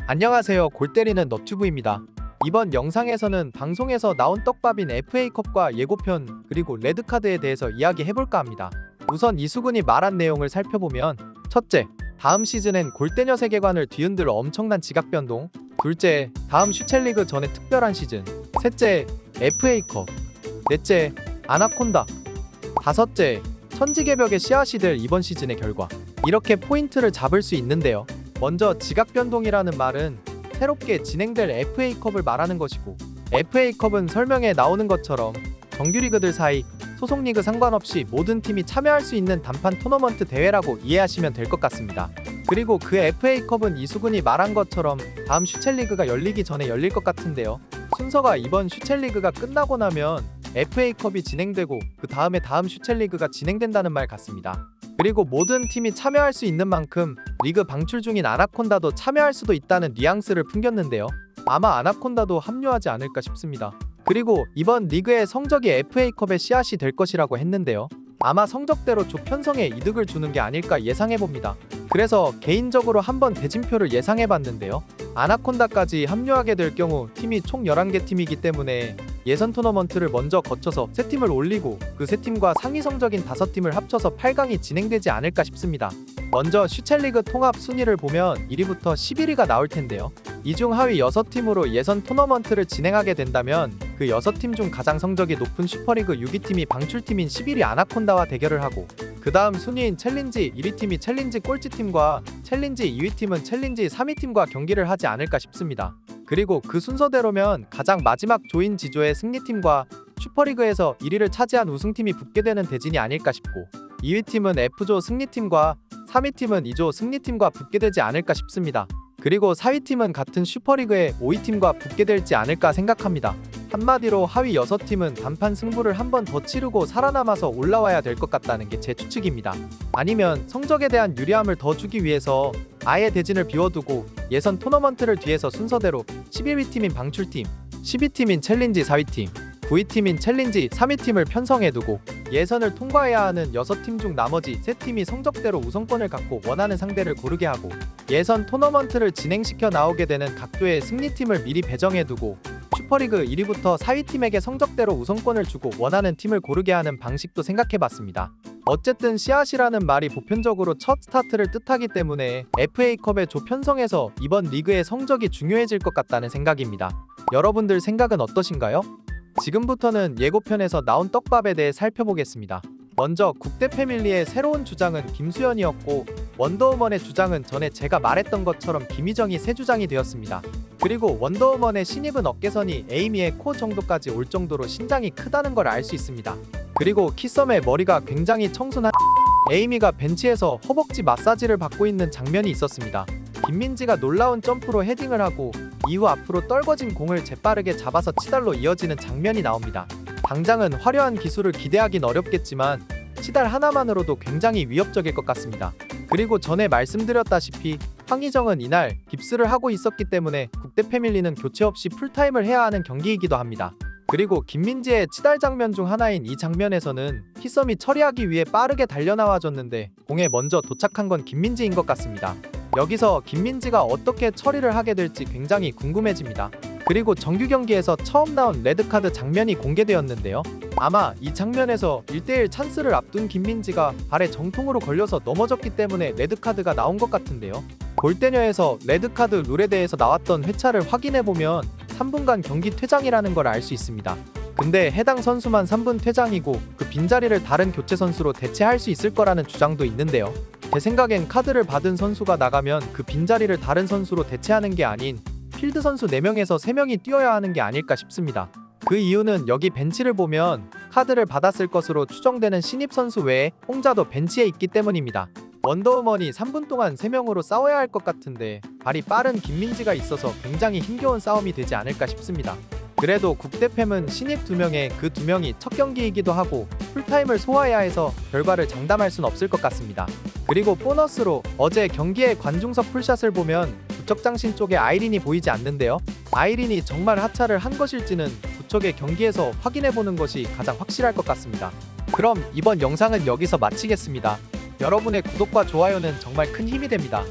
안녕하세요. 골때리는 너튜브입니다. 이번 영상에서는 방송에서 나온 떡밥인 FA컵과 예고편 그리고 레드카드에 대해서 이야기해볼까 합니다. 우선 이수근이 말한 내용을 살펴보면, 첫째, 다음 시즌엔 골대녀 세계관을 뒤흔들 엄청난 지각 변동. 둘째, 다음 슈첼리그 전에 특별한 시즌. 셋째, FA컵. 넷째, 아나콘다. 다섯째, 천지개벽의 씨앗이 될 이번 시즌의 결과. 이렇게 포인트를 잡을 수 있는데요. 먼저 지각 변동이라는 말은 새롭게 진행될 FA컵을 말하는 것이고, FA컵은 설명에 나오는 것처럼 정규리그들 사이 소속 리그 상관없이 모든 팀이 참여할 수 있는 단판 토너먼트 대회라고 이해하시면 될 것 같습니다. 그리고 그 FA컵은 이수근이 말한 것처럼 다음 슈첼리그가 열리기 전에 열릴 것 같은데요. 순서가 이번 슈첼리그가 끝나고 나면 FA컵이 진행되고 그 다음에 다음 슈첼리그가 진행된다는 말 같습니다. 그리고 모든 팀이 참여할 수 있는 만큼 리그 방출 중인 아나콘다도 참여할 수도 있다는 뉘앙스를 풍겼는데요. 아마 아나콘다도 합류하지 않을까 싶습니다. 그리고 이번 리그의 성적이 FA컵의 씨앗이 될 것이라고 했는데요. 아마 성적대로 조 편성에 이득을 주는 게 아닐까 예상해봅니다. 그래서 개인적으로 한번 대진표를 예상해봤는데요. 아나콘다까지 합류하게 될 경우 팀이 총 11개 팀이기 때문에 예선 토너먼트를 먼저 거쳐서 3팀을 올리고 그 3팀과 상위 성적인 5팀을 합쳐서 8강이 진행되지 않을까 싶습니다. 먼저 슈첼리그 통합 순위를 보면 1위부터 11위가 나올 텐데요. 이 중 하위 6팀으로 예선 토너먼트를 진행하게 된다면 그 6팀 중 가장 성적이 높은 슈퍼리그 6위팀이 방출팀인 11위 아나콘다와 대결을 하고, 그 다음 순위인 챌린지 1위팀이 챌린지 꼴찌팀과 챌린지 2위팀은 챌린지 3위팀과 경기를 하지 않을까 싶습니다. 그리고 그 순서대로면 가장 마지막 조인 지조의 승리팀과 슈퍼리그에서 1위를 차지한 우승팀이 붙게 되는 대진이 아닐까 싶고, 2위팀은 F조 승리팀과 3위팀은 2조 승리팀과 붙게 되지 않을까 싶습니다. 그리고 4위팀은 같은 슈퍼리그의 5위팀과 붙게 될지 않을까 생각합니다. 한마디로 하위 6팀은 단판 승부를 한 번 더 치르고 살아남아서 올라와야 될 것 같다는 게 제 추측입니다. 아니면 성적에 대한 유리함을 더 주기 위해서 아예 대진을 비워두고 예선 토너먼트를 뒤에서 순서대로 11위 팀인 방출팀, 12팀인 챌린지 4위팀, 9위팀인 챌린지 3위팀을 편성해두고 예선을 통과해야 하는 6팀 중 나머지 3팀이 성적대로 우선권을 갖고 원하는 상대를 고르게 하고, 예선 토너먼트를 진행시켜 나오게 되는 각조의 승리팀을 미리 배정해두고 슈퍼리그 1위부터 4위팀에게 성적대로 우선권을 주고 원하는 팀을 고르게 하는 방식도 생각해봤습니다. 어쨌든 씨앗이라는 말이 보편적으로 첫 스타트를 뜻하기 때문에 FA컵의 조 편성에서 이번 리그의 성적이 중요해질 것 같다는 생각입니다. 여러분들 생각은 어떠신가요? 지금부터는 예고편에서 나온 떡밥에 대해 살펴보겠습니다. 먼저 국대 패밀리의 새로운 주장은 김수현이었고, 원더우먼의 주장은 전에 제가 말했던 것처럼 김희정이 새 주장이 되었습니다. 그리고 원더우먼의 신입은 어깨선이 에이미의 코 정도까지 올 정도로 신장이 크다는 걸 알 수 있습니다. 그리고 키썸의 머리가 굉장히 청순한 에이미가 벤치에서 허벅지 마사지를 받고 있는 장면이 있었습니다. 김민지가 놀라운 점프로 헤딩을 하고 이후 앞으로 떨궈진 공을 재빠르게 잡아서 치달로 이어지는 장면이 나옵니다. 당장은 화려한 기술을 기대하긴 어렵겠지만 치달 하나만으로도 굉장히 위협적일 것 같습니다. 그리고 전에 말씀드렸다시피 황희정은 이날 깁스를 하고 있었기 때문에 국대 패밀리는 교체 없이 풀타임을 해야 하는 경기이기도 합니다. 그리고 김민지의 치달 장면 중 하나인 이 장면에서는 키썸이 처리하기 위해 빠르게 달려나와줬는데 공에 먼저 도착한 건 김민지인 것 같습니다. 여기서 김민지가 어떻게 처리를 하게 될지 굉장히 궁금해집니다. 그리고 정규 경기에서 처음 나온 레드카드 장면이 공개되었는데요. 아마 이 장면에서 1대1 찬스를 앞둔 김민지가 발에 정통으로 걸려서 넘어졌기 때문에 레드카드가 나온 것 같은데요. 골대녀에서 레드카드 룰에 대해서 나왔던 회차를 확인해보면 3분간 경기 퇴장이라는 걸 알 수 있습니다. 근데 해당 선수만 3분 퇴장이고 그 빈자리를 다른 교체 선수로 대체할 수 있을 거라는 주장도 있는데요. 제 생각엔 카드를 받은 선수가 나가면 그 빈자리를 다른 선수로 대체하는 게 아닌 필드 선수 4명에서 3명이 뛰어야 하는 게 아닐까 싶습니다. 그 이유는 여기 벤치를 보면 카드를 받았을 것으로 추정되는 신입 선수 외에 홍자도 벤치에 있기 때문입니다. 원더우먼이 3분 동안 3명으로 싸워야 할 것 같은데 발이 빠른 김민지가 있어서 굉장히 힘겨운 싸움이 되지 않을까 싶습니다. 그래도 국대팸은 신입 2명에 그 2명이 첫 경기이기도 하고 풀타임을 소화해야 해서 결과를 장담할 순 없을 것 같습니다. 그리고 보너스로 어제 경기의 관중석 풀샷을 보면 부척장신 쪽에 아이린이 보이지 않는데요. 아이린이 정말 하차를 한 것일지는 부척의 경기에서 확인해보는 것이 가장 확실할 것 같습니다. 그럼 이번 영상은 여기서 마치겠습니다. 여러분의 구독과 좋아요는 정말 큰 힘이 됩니다.